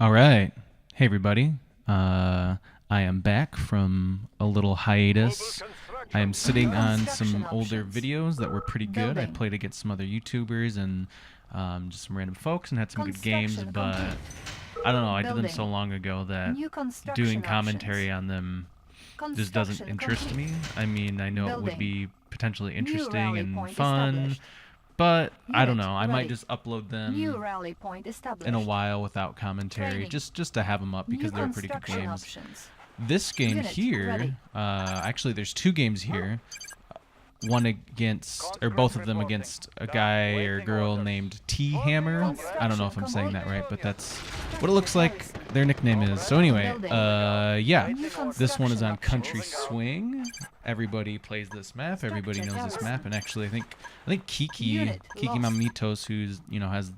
All right. Hey, everybody. I am back from a little hiatus. I am sitting on some older videos that were pretty good. I played against some other YouTubers and just some random folks and had some good games, but I don't know. I did them so long ago that doing commentary on them just doesn't interest me. I mean, I know it would be potentially interesting and fun, but I don't know. I might just upload them in a while without commentary, just to have them up because they're pretty good games. This game here, actually, there's two games here. One against, or both of them against a guy or girl named Tihamer. I don't know if I'm saying that right, but that's what it looks like their nickname is. So anyway, yeah, this one is on Country Swing. Everybody plays this map. Everybody knows this map, and actually, I think Kiki Mamitos, who's has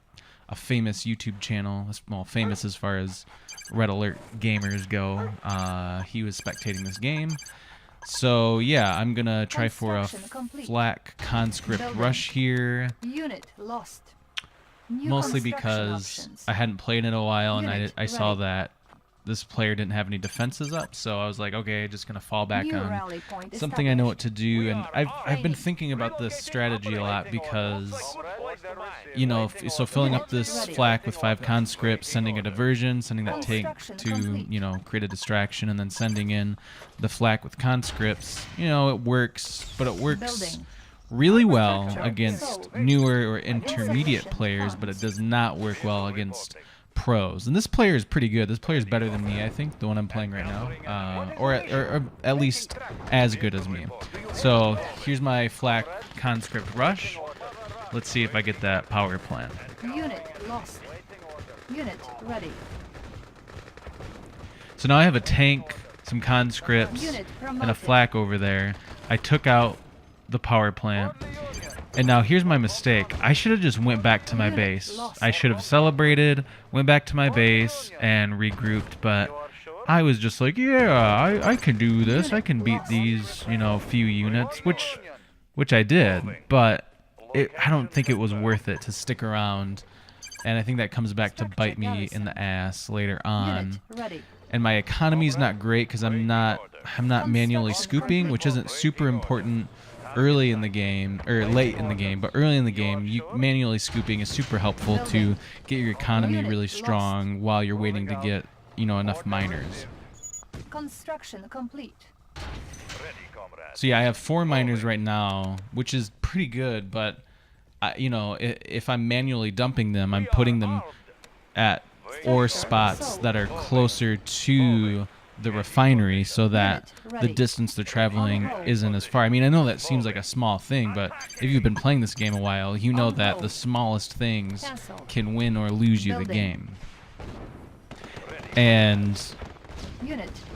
a famous YouTube channel, well, famous as far as Red Alert gamers go. He was spectating this game. So yeah, I'm gonna try for a flak conscript rush here. Unit lost. Mostly because I hadn't played in a while and I saw that this player didn't have any defenses up, so I was like, okay, just gonna fall back on something I know what to do. And I've been thinking about this strategy a lot because so filling up this flak with 5 conscripts, sending a diversion, sending that tank to create a distraction, and then sending in the flak with conscripts, it works, but it works really well against newer or intermediate players, but it does not work well against pros. And this player is pretty good. This player is better than me, I think, the one I'm playing right now, or at least as good as me. So here's my flak conscript rush. Let's see if I get that power plant. Unit lost. Unit ready. So now I have a tank, some conscripts, and a flak over there. I took out the power plant. And now here's my mistake. I should have just went back to my base. I should have celebrated, went back to my base, and regrouped, but I was just like, yeah, I can do this. I can beat these, few units, which I did, but I don't think it was worth it to stick around, and I think that comes back to bite me in the ass later on. And my economy's not great because I'm not manually scooping, which isn't super important early in the game, or late in the game, but early in the game, manually scooping is super helpful to get your economy really strong while you're waiting to get, enough miners. Construction complete. So yeah, I have 4 miners right now, which is pretty good, but if I'm manually dumping them, I'm putting them at ore spots that are closer to the refinery so that the distance they're traveling isn't as far. I mean, I know that seems like a small thing, but if you've been playing this game a while, you know that the smallest things can win or lose you the game. And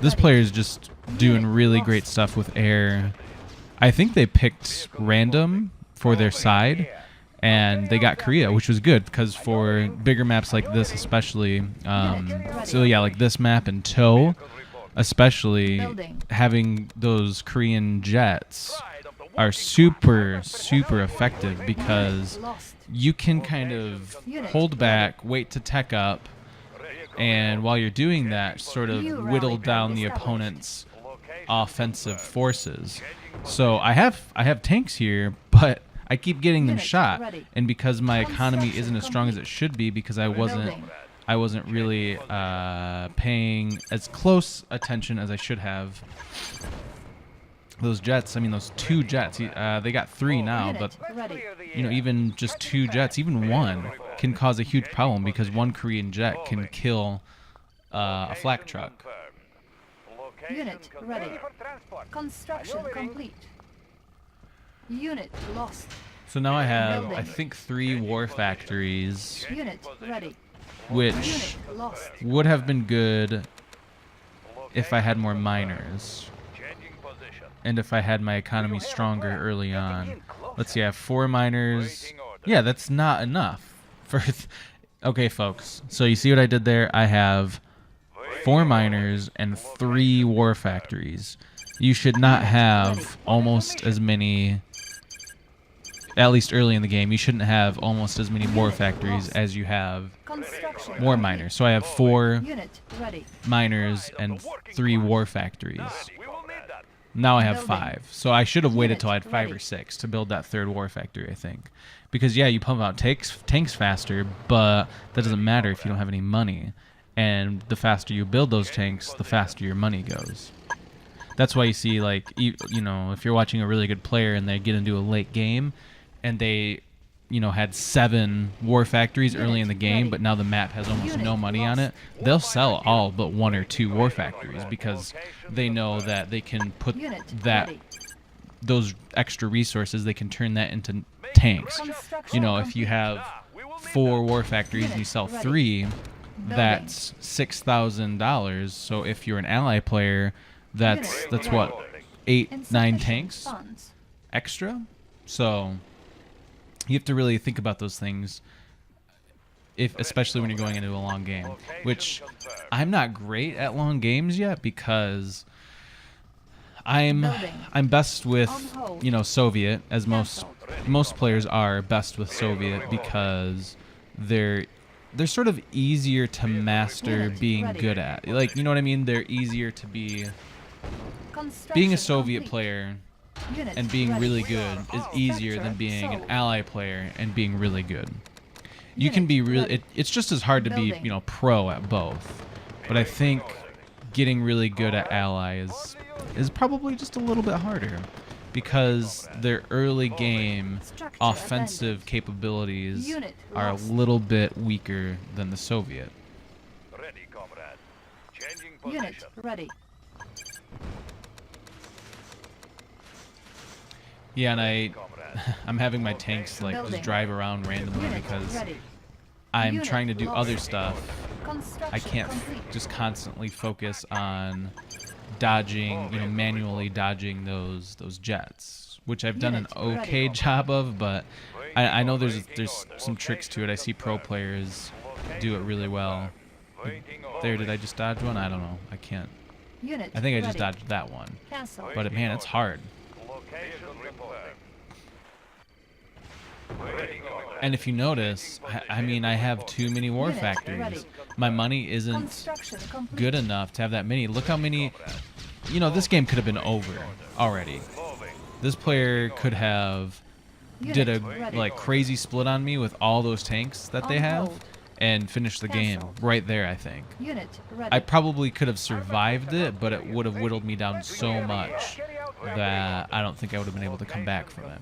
this player is just doing really great stuff with air. I think they picked random for their side, and they got Korea, which was good because for bigger maps like this especially, so yeah, like this map and Toe especially, having those Korean jets are super effective because you can kind of hold back, wait to tech up, and while you're doing that, sort of whittle down the opponent's offensive forces. So I have tanks here, but I keep getting them shot, and because my economy isn't as strong as it should be, because I wasn't really paying as close attention as I should have. Those jets, I mean, those 2 jets, they got 3 now, but even just 2 jets, even one, can cause a huge problem because one Korean jet can kill a flak truck. Unit ready. Construction complete. Unit lost. So now I have, I think, 3 war factories, Unit ready. which would have been good if I had more miners and if I had my economy stronger early on. Let's see, I have 4 miners. Yeah, that's not enough for okay, folks, so you see what I did there? I have 4 miners and 3 war factories. You should not have almost as many at least early in the game, you shouldn't have almost as many war factories as you have war miners. So I have 4 miners and 3 war factories. Now I have 5. So I should have waited till I had 5 or 6 to build that 3rd war factory, I think. Because, yeah, you pump out tanks faster, but that doesn't matter if you don't have any money. And the faster you build those tanks, the faster your money goes. That's why you see, like, you know, if you're watching a really good player and they get into a late game and they, you know, had 7 war factories early in the game, but now the map has almost no money on it, they'll sell all but 1 or 2 war factories because they know that they can put those extra resources, they can turn that into tanks. You know, if you have 4 war factories and you sell 3, that's $6,000. So if you're an ally player, that's what, 8, 9 tanks extra. So you have to really think about those things, especially when you're going into a long game. Which I'm not great at long games yet because I'm best with, you know, Soviet, as most players are best with Soviet because they're sort of easier to master being good at. Like, you know what I mean? They're easier to be. Being a Soviet player and being really good is easier than being an ally player and being really good. You can be really. It's just as hard to be, you know, pro at both. But I think getting really good at ally is probably just a little bit harder because their early game offensive capabilities are a little bit weaker than the Soviet. Unit ready. Yeah, and I'm having my tanks like just drive around randomly because I'm trying to do other stuff. I can't just constantly focus on dodging, you know, manually dodging those jets, which I've done an okay job of, but I know there's some tricks to it. I see pro players do it really well. There, did I just dodge one? I don't know. I can't. I think I just dodged that one. But man, it's hard. And if you notice, I mean, I have too many war factories. My money isn't good enough to have that many. Look how many, you know, this game could have been over already. This player could have did a like crazy split on me with all those tanks that they have and finished the game right there, I think. I probably could have survived it, but it would have whittled me down so much that I don't think I would have been able to come back from it.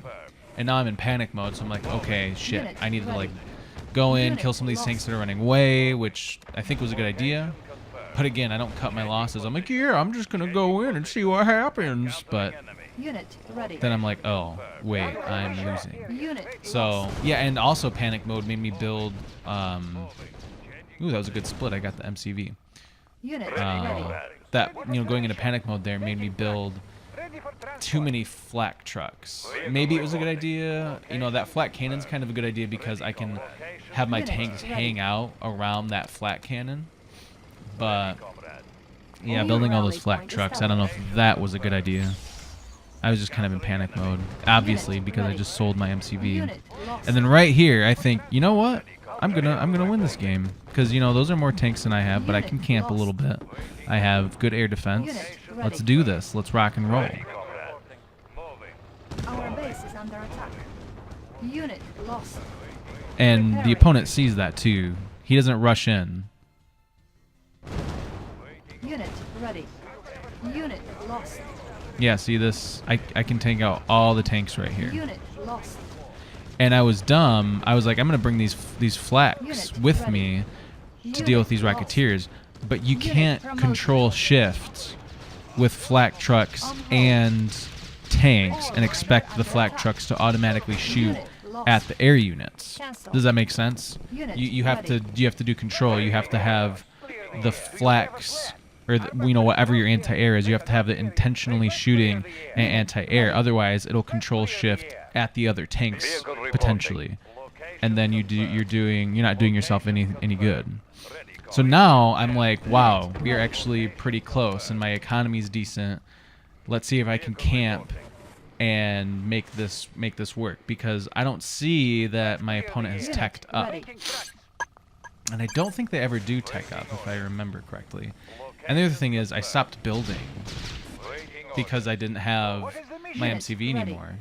And now I'm in panic mode, so I'm like, okay, shit, I need to like go in, kill some of these tanks that are running away, which I think was a good idea. But again, I don't cut my losses. I'm like, yeah, I'm just gonna go in and see what happens. But then I'm like, oh, wait, I'm losing. So yeah, and also panic mode made me build. Ooh, that was a good split. I got the MCV. That, you know, going into panic mode there made me build too many flak trucks. Maybe it was a good idea. You know, that flak cannon's kind of a good idea because I can have my tanks hang out around that flak cannon. But yeah, building all those flak trucks, I don't know if that was a good idea. I was just kind of in panic mode, obviously, because I just sold my MCV. And then right here, I think, you know what? I'm gonna win this game because, you know, those are more tanks than I have, but I can camp a little bit. I have good air defense. Let's do this. Let's rock and roll. Our base is under attack. Unit lost. And the opponent sees that too. He doesn't rush in. Unit ready. Unit lost. Yeah, see this? I can take out all the tanks right here. Unit lost. And I was dumb. I was like, I'm gonna bring these flaks with me to deal with these Rocketeers. But you can't control shift with flak trucks and tanks and expect the flak trucks to automatically shoot at the air units. Does that make sense? You have to do control. You have to have the flaks, or you know, whatever your anti-air is, you have to have it intentionally shooting an anti-air. Otherwise, it'll control shift at the other tanks potentially, and then you're not doing yourself any good. So now I'm like, wow, we are actually pretty close, and my economy's decent. Let's see if I can camp and make this work, because I don't see that my opponent has teched up. And I don't think they ever do tech up, if I remember correctly. And the other thing is, I stopped building because I didn't have my MCV anymore.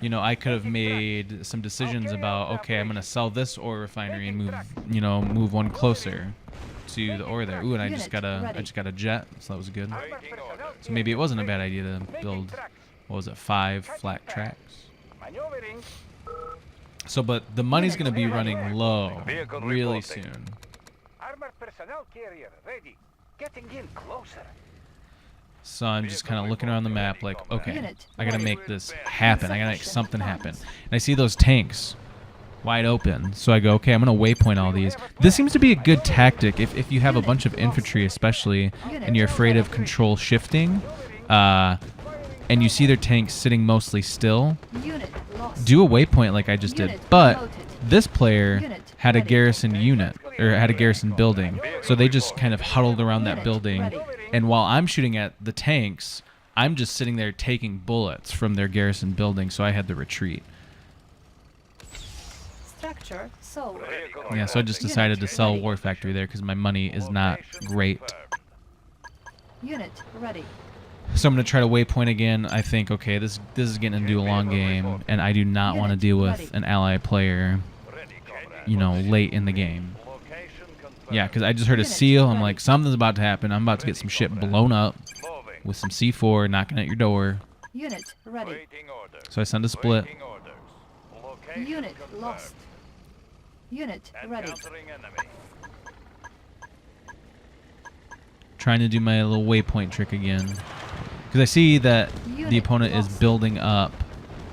You know, I could have made some decisions about, okay, I'm going to sell this ore refinery and move, you know, move one closer to the ore there. Ooh, and I just got a jet, so that was good. So maybe it wasn't a bad idea to build, what was it, 5 flat tracks. So, but the money's going to be running low really soon. So I'm just kind of looking around the map like, okay, I got to make this happen. I got to make something happen. And I see those tanks wide open. So I go, okay, I'm going to waypoint all these. This seems to be a good tactic if you have a bunch of infantry, especially, and you're afraid of control shifting, and you see their tanks sitting mostly still. Do a waypoint like I just did. But this player had a garrison unit, or had a garrison building. So they just kind of huddled around that building. And while I'm shooting at the tanks, I'm just sitting there taking bullets from their garrison building, so I had to retreat. Structure sold. Yeah, so I just decided to sell War Factory there because my money is not great. Unit ready. So I'm going to try to waypoint again. I think, okay, this is getting into a long game, and I do not want to deal with an ally player, you know, late in the game. Yeah, because I just heard a seal. I'm like, something's about to happen. I'm about to get some shit blown up with some C4 knocking at your door. Unit ready. So I send a split. Unit lost. Unit ready. Trying to do my little waypoint trick again. Because I see that the opponent is building up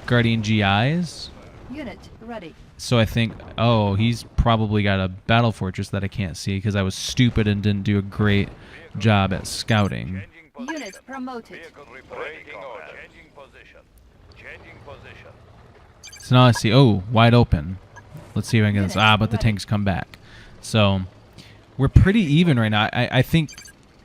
Guardian GIs. Unit ready. So I think, oh, he's probably got a battle fortress that I can't see because I was stupid and didn't do a great job at scouting. Unit promoted. So now I see, oh, wide open. Let's see if I can get this. Ah, but the tanks come back. So we're pretty even right now. I think,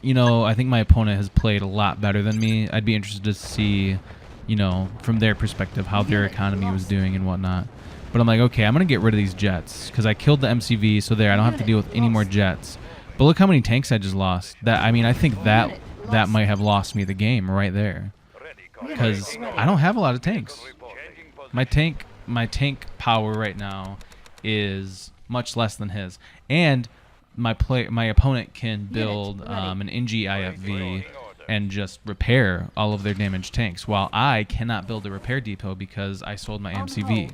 you know, I think my opponent has played a lot better than me. I'd be interested to see, you know, from their perspective, how their economy was doing and whatnot. But I'm like, okay, I'm going to get rid of these jets because I killed the MCV, so there, I don't have to deal with any more jets. But look how many tanks I just lost. That, I mean, I think that might have lost me the game right there because I don't have a lot of tanks. My tank power right now is much less than his, and my opponent can build an NG IFV and just repair all of their damaged tanks, while I cannot build a repair depot because I sold my MCV.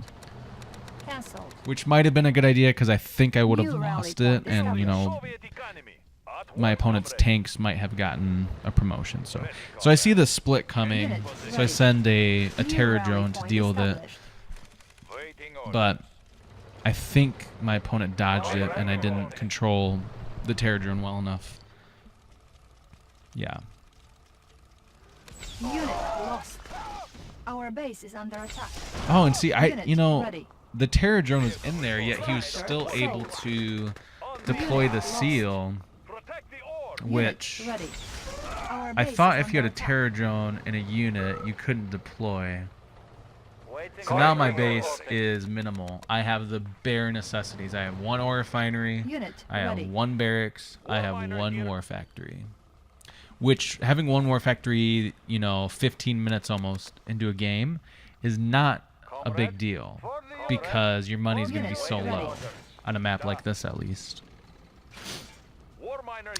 Which might have been a good idea because I think I would have lost it, and you know, my opponent's tanks might have gotten a promotion. So I see the split coming, so I send a terror drone to deal with it. But I think my opponent dodged it, and I didn't control the terror drone well enough. Yeah. Unit lost. Our base is under attack. Oh, and see, you know, the terror drone was in there, yet he was still able to deploy the seal, which I thought if you had a terror drone in a unit, you couldn't deploy. So now my base is minimal. I have the bare necessities. I have 1 ore refinery, I have 1 barracks, I have 1 war factory. Which, having 1 war factory, you know, 15 minutes almost into a game is not a big deal because your money's going to be so low on a map like this, at least.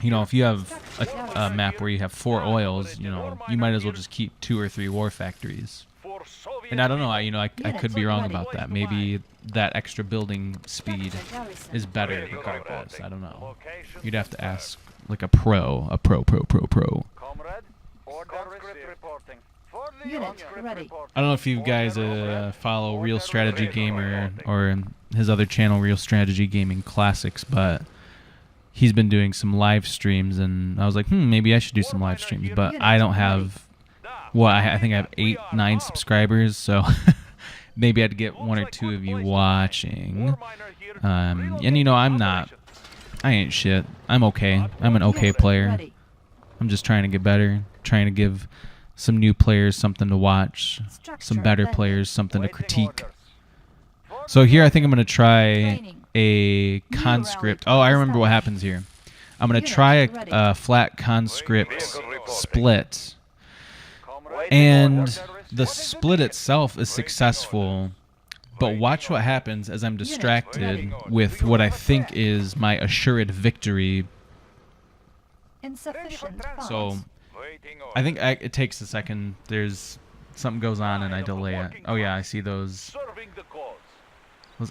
You know, if you have a map where you have 4 oils, you know, you might as well just keep 2 or 3 war factories. And I don't know, I could be wrong about that. Maybe that extra building speed is better regardless. I don't know. You'd have to ask like a pro. Unit ready. I don't know if you guys follow Real Strategy Gamer or his other channel, Real Strategy Gaming Classics, but he's been doing some live streams, and I was like, maybe I should do some live streams, but I don't have, well, I think I have 8, 9 subscribers, so maybe I'd get 1 or 2 of you watching. And you know, I ain't shit. I'm okay. I'm an okay player. I'm just trying to get better, trying to give some new players something to watch, some Structure better vended. players something to Waiting critique. orders. So here I think I'm going to try Training. a New conscript. rally Oh, I remember what established. happens here. I'm going to Unit try ready. a flat conscript split. Comrade. And the split itself is successful, but watch what happens as I'm distracted with what I think is my assured victory. Insufficient funds. So Waiting I think orders. it takes a second. There's something goes on and I delay it. Oh yeah, I see those Serving the cause.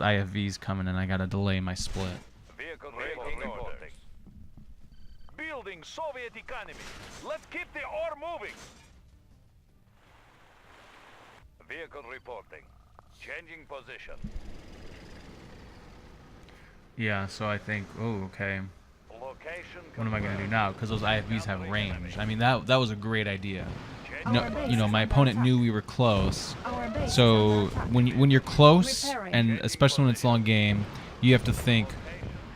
IFVs coming and I gotta delay my split. Vehicle reporting. Building Soviet economy. Let's keep the ore moving. Vehicle reporting. Changing position. Yeah, so I think, oh okay, Location. what am I gonna do now? Because those IFVs have range. I mean that was a great idea. Changing No, Our you know, base my is under opponent attack. knew we were close. Our base is So under attack. when you're close, Repairing. and especially when it's long game, you have to think,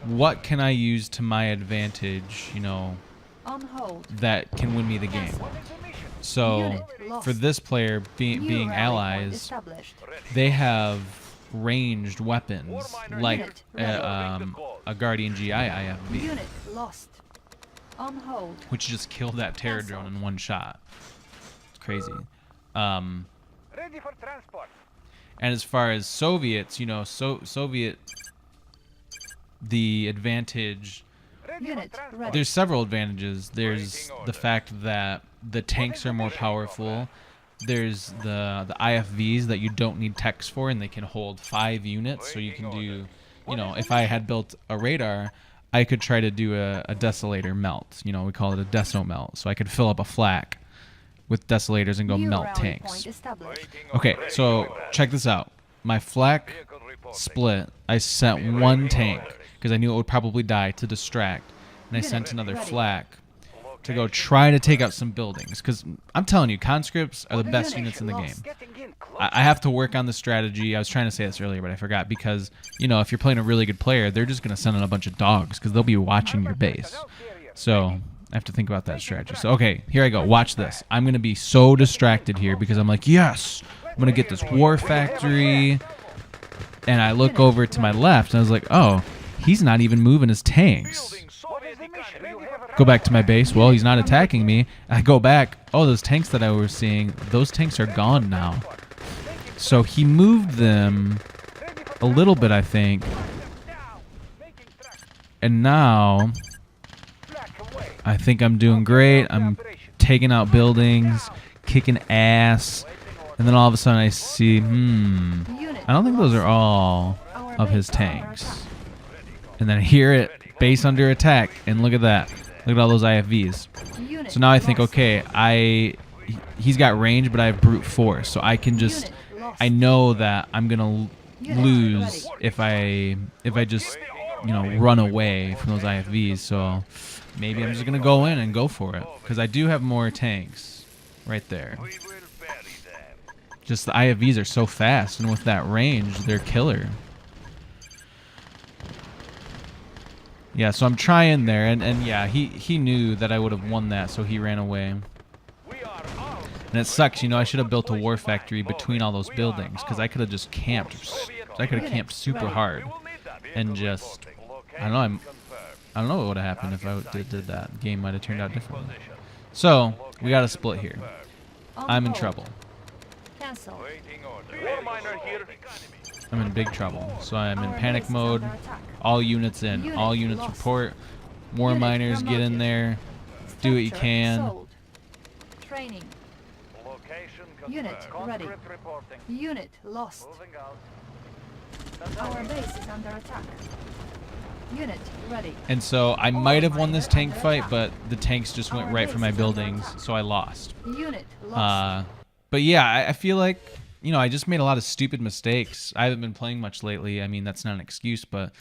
what can I use to my advantage? You know, On hold. that can win me the game. Cancel. So Unit lost. for this player being New rally point allies, established. they have ranged weapons like Unit ready. a Guardian GI IFV, Unit lost. On hold. which just killed that terror drone in one shot. It's crazy. Ready for transport. And as far as Soviets, you know, Soviet, the advantage, Ready Unit for transport. ready. there's several advantages. There's the fact that the tanks are more powerful. There's the IFVs that you don't need techs for, and they can hold 5 units. So you can do, you know, if I had built a radar, I could try to do a desolator melt. You know, we call it a deso melt. So I could fill up a flak with desolators and go New melt rally tanks. point established. Okay, so check this out. My flak Vehicle reporting. split. I sent one tank because I knew it would probably die to distract, and I sent another ready. flak to go try to take out some buildings. Because I'm telling you, conscripts are the best Unit units in the game. lost. Getting in close. I have to work on the strategy. I was trying to say this earlier, but I forgot because, you know, if you're playing a really good player, they're just going to send in a bunch of dogs because they'll be watching your base. So I have to think about that strategy. So, okay, here I go. Watch this. I'm going to be so distracted here because I'm like, yes, I'm going to get this war factory. And I look over to my left and I was like, oh, he's not even moving his tanks. Building Soviet economy. Go back to my base. Well, he's not attacking me. I go back. Oh, those tanks that I was seeing, those tanks are gone now. So he moved them a little bit, I think. And now I think I'm doing great. I'm taking out buildings, kicking ass. And then all of a sudden I see, Unit I don't think those lost. are all Our of his base is under tanks. attack. And then I hear it, base under attack. And look at that. Look at all those IFVs. Unit So now I think, lost. okay, he's got range, but I have brute force, so I can just, Unit lost. I know that I'm gonna Unit lose ready. if I just, you know, run away from those IFVs. So maybe I'm just gonna go in and go for it because I do have more tanks right there. We will bury them. Just the IFVs are so fast, and with that range, they're killer. Yeah, so I'm trying there, and yeah, he knew that I would have won that, so he ran away. We are armed. And it sucks, you know, I should have built a war factory between all those buildings, because I could have just camped, I could have camped super hard, We will need that. and just, I don't know, I don't know what would have happened if I did that. The game might have turned out differently. So, we got a split here. On I'm in hold. trouble. Cancel. Waiting order. War miner here. I'm in big trouble. So I'm in Our panic base is mode. under attack. All units in. Unit All units lost. report. War Unit miners get in promoted. there. Do what you Structure can. sold. Training. Location Unit confirmed. ready. Conscript reporting. Unit lost. Moving out. Our base is under attack. Unit ready. And so I might have won this tank fight, but the tanks just went right for my buildings, so I lost. Unit lost. But yeah, I feel like, you know, I just made a lot of stupid mistakes. I haven't been playing much lately. I mean, that's not an excuse, but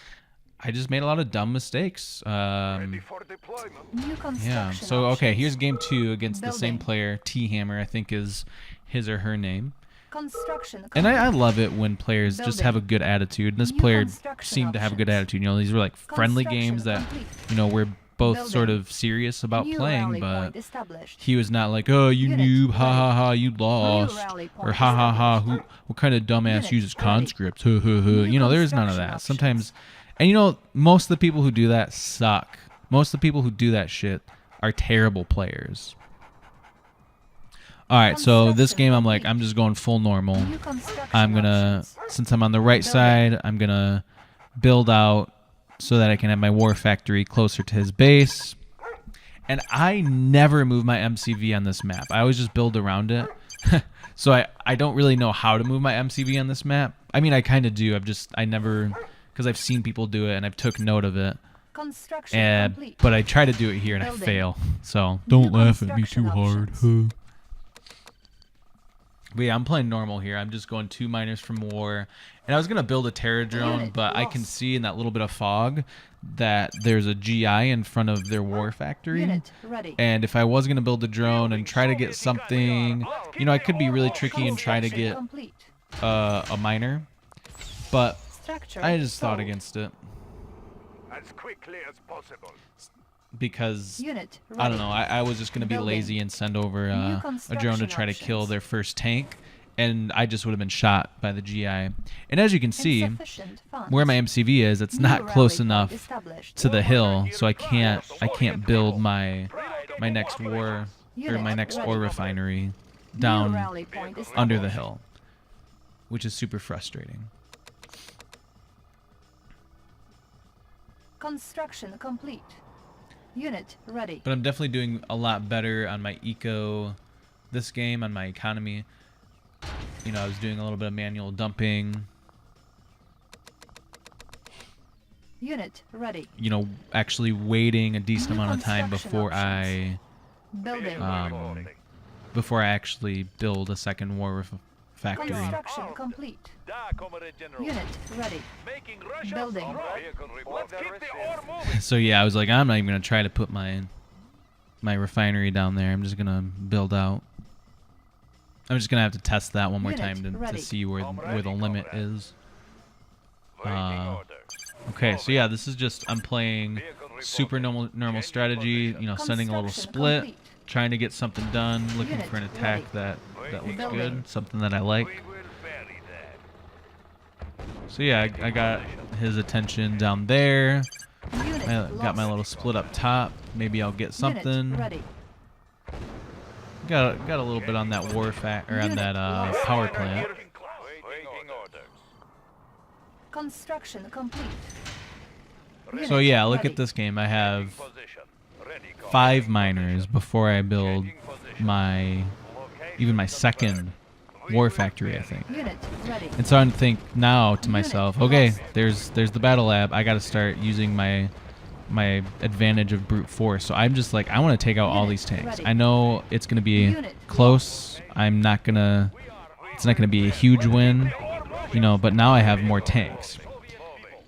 I just made a lot of dumb mistakes. Ready for deployment. New construction. Yeah. So okay, options. here's game 2 against the same Building. player, Tihamer, I think is his or her name. Construction. And I complete. love it when players just have a good attitude. And this New player construction seemed to have a good options. attitude. You know, these were like friendly Construction games that, complete. you know, we're both Building. sort of serious about New playing, rally but point established. he was not like, oh, you Unit noob, ha ha ready. ha, you lost, rally point or ha ha ha, established. what kind of dumbass Unit uses ready. conscripts, huh, huh, huh. New You know, there's none of construction that. options. Sometimes, and you know, most of the people who do that suck. Most of the people who do that shit are terrible players. All right, so this game, I'm like, I'm just going full normal. New construction I'm gonna, options. since I'm on the right side, I'm gonna build out so that I can have my war factory closer to his base. And I never move my MCV on this map. I always just build around it. So I don't really know how to move my MCV on this map. I mean, I kind of do. I never, because I've seen people do it and I've took note of it. Construction complete. But I try to do it here and Building. I fail. So New don't laugh at me too construction hard. options. But yeah, I'm playing normal here. I'm just going 2 miners from war. And I was going to build a terror drone, Unit but I can lost. see in that little bit of fog that there's a GI in front of their war factory. Unit ready. And if I was going to build a drone and try to get something, you know, I could be really tricky and try to get Complete. a miner. But Structure I just thought sold. against it As quickly as possible. because Unit ready. I don't know. I was just going to be Building. lazy and send over New a drone to construction try to kill options. their first tank. And I just would have been shot by the GI. And as you can see, Insufficient funds. where my MCV is, it's New not rally close point enough established. to the hill, so I can't build my next war or Unit my next ready. ore refinery New down rally point under the established. hill, which is super frustrating. Construction complete. Unit ready. But I'm definitely doing a lot better on my eco this game, on my economy. You know, I was doing a little bit of manual dumping, Unit ready. you know, actually waiting a decent New amount of time construction before options. I Building. before I actually build a second war factory. Construction complete. Da, Comrade General. Unit ready. Making Russia Building. strong. Let's keep the ore moving. So yeah, I was like, I'm not even gonna try to put my refinery down there. I'm just gonna build out. I'm just gonna have to test that one more Unit time to ready. see where the limit is. Waiting Uh, orders. Okay, so yeah, this is just I'm playing super normal strategy. You know, sending a little Construction split, complete. trying to get something done, looking Unit for an attack ready. that looks Building. good, something that I like. We will bury that. So yeah, I got his attention down there. Unit I got my lost. little split up top. Maybe I'll get something. Unit ready. Got a little bit on that war or on Unit that lost. power plant. Waiting orders. Construction complete. So Unit yeah, look ready. at this game. I have Position. Ready, Comrade. 5 miners before I build Changing position. my even my second war factory, I think. Unit ready. And so I think now to Unit myself, okay, lost. there's the battle lab. I got to start using my advantage of brute force. So I'm just like, I want to take out all Unit these tanks. ready. I know it's gonna be Unit close. I'm not gonna. It's not gonna be a huge win, you know. But now I have more tanks,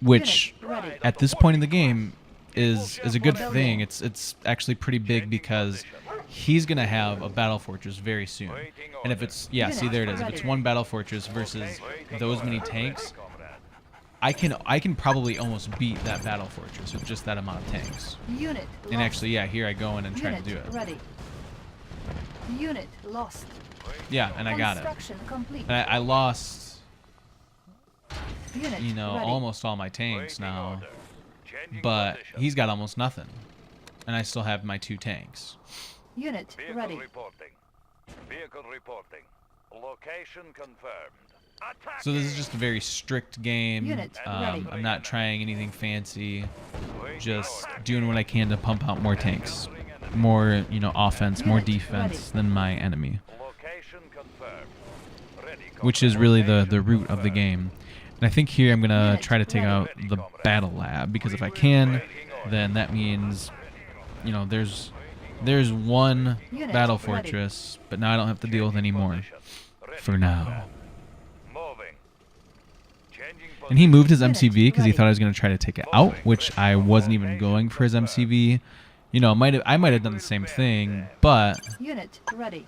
which Unit ready. at this point in the game is a good thing. It's actually pretty big because he's gonna have a battle fortress very soon. And if it's see, there it is. If it's one battle fortress versus those many tanks, I can probably almost beat that battle fortress with just that amount of tanks. Unit And lost. actually, yeah, here I go in and try to Unit do it. ready. Unit lost. Yeah, and I got it. Construction complete. And I lost, Unit you know, ready. almost all my tanks now, Changing but position. he's got almost nothing, and I still have my 2 tanks. Unit Vehicle ready. reporting. Vehicle reporting. Location confirmed. Attack. So this is just a very strict game. Unit ready. I'm not trying anything fancy. Just doing what I can to pump out more tanks, more offense, more Unit defense than my enemy, Location confirmed. Ready, which is really the root of the game. And I think here I'm gonna try to take out the battle lab because if I can, then that means there's one Unit battle ready. fortress, but now I don't have to deal with any more for now. Moving. Changing And he moved his Unit MCV because he ready. thought I was going to try to take it out, which I wasn't even going for his MCV. You know, I might have done the same thing, but Unit ready.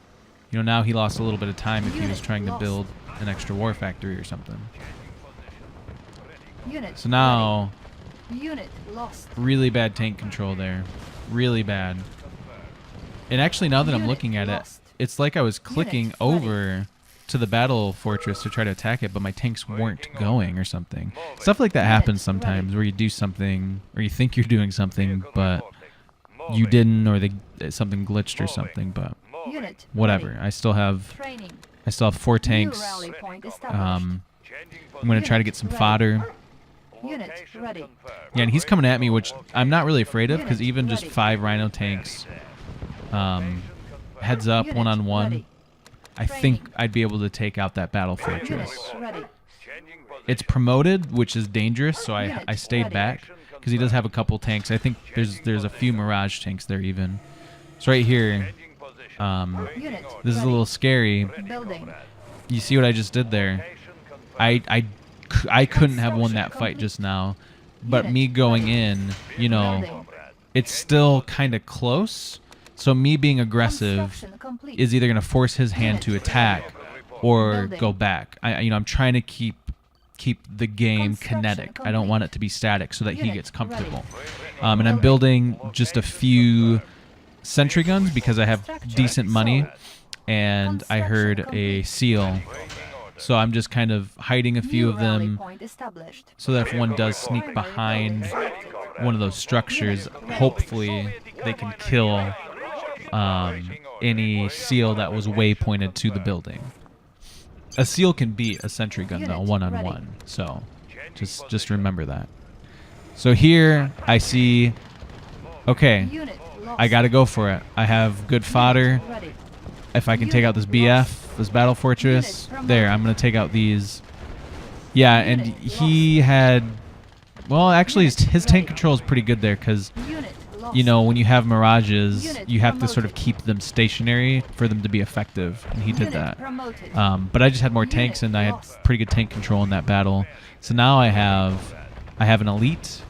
now he lost a little bit of time if he was Unit trying to lost. build an extra war factory or something. Unit So now Unit lost. Really bad tank control there. Really bad. And actually, now that I'm Unit looking at it, lost. it's like I was clicking Unit ready. over to the battle fortress to try to attack it, but my tanks weren't going or something. Stuff like that happens sometimes, where you do something, or you think you're doing something, but you didn't, or something glitched or something. But Unit whatever. ready. I still have Training. 4 New tanks. rally point established. I'm gonna try to get some fodder. Unit ready. Yeah, and he's coming at me, which I'm not really afraid of, because even just 5 rhino tanks, heads up, Unit one-on-one, ready. I think I'd be able to take out that battle fortress. Unit ready. It's promoted, which is dangerous, so I Unit stayed ready. back, because he does have a couple tanks. I think there's a few Mirage tanks there even. So right here, Unit this is a ready. little scary. Building. You see what I just did there? I couldn't have won that fight just now, but me going in, you know, Building. it's still kind of close. So me being aggressive Construction complete. is either going to force his hand to attack or Building. go back. I'm trying to keep the game kinetic. I don't want it to be static so that he Unit gets comfortable. And I'm building just a few sentry guns because I have decent money, and I heard a seal. So I'm just kind of hiding a few New of rally them point established. so that if one does sneak behind one of those structures, hopefully they can kill any seal that was waypointed to the building. A seal can beat a sentry gun though, Unit one-on-one. ready. So just remember that. So here I see, okay, Unit lost. I gotta go for it. I have good fodder. Unit ready. If I can take out this BF, this battle fortress, there, I'm gonna take out these. Yeah, and he had, well, actually his tank control is pretty good there, because Unit lost. you know, when you have mirages, Unit you have to sort of promoted. keep them stationary for them to be effective, and he did Unit that. promoted. But I just had more Unit tanks, and I had lost. pretty good tank control in that battle. So now I have an elite,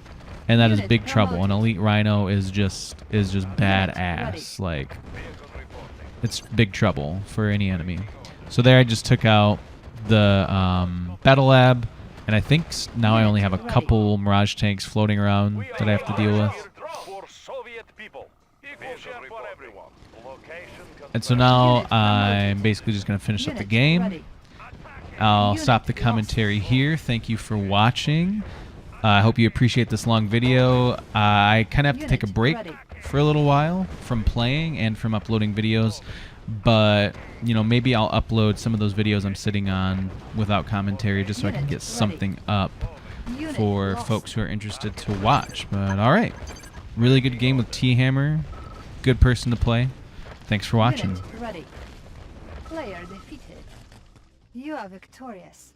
and that is Unit big trouble. An promoted. elite rhino is just badass. Like, it's big trouble for any enemy. So there, I just took out the battle lab, and I think now I only have a couple mirage tanks floating around that I have to deal with. For Soviet people. Equal share for everyone. Location And so now Unit promoted. I'm basically just going to finish up the Unit game. ready. I'll Unit stop the lost. commentary here. Thank you for watching. I hope you appreciate this long video. I kind of have to take a Unit break ready. for a little while from playing and from uploading videos, but you know, maybe I'll upload some of those videos I'm sitting on without commentary, just so I can Unit get ready. something up Unit for lost. folks who are interested to watch. But all right, really good game with Tihamer. Good person to play. Thanks for watching. Unit ready. Player defeated. You are victorious.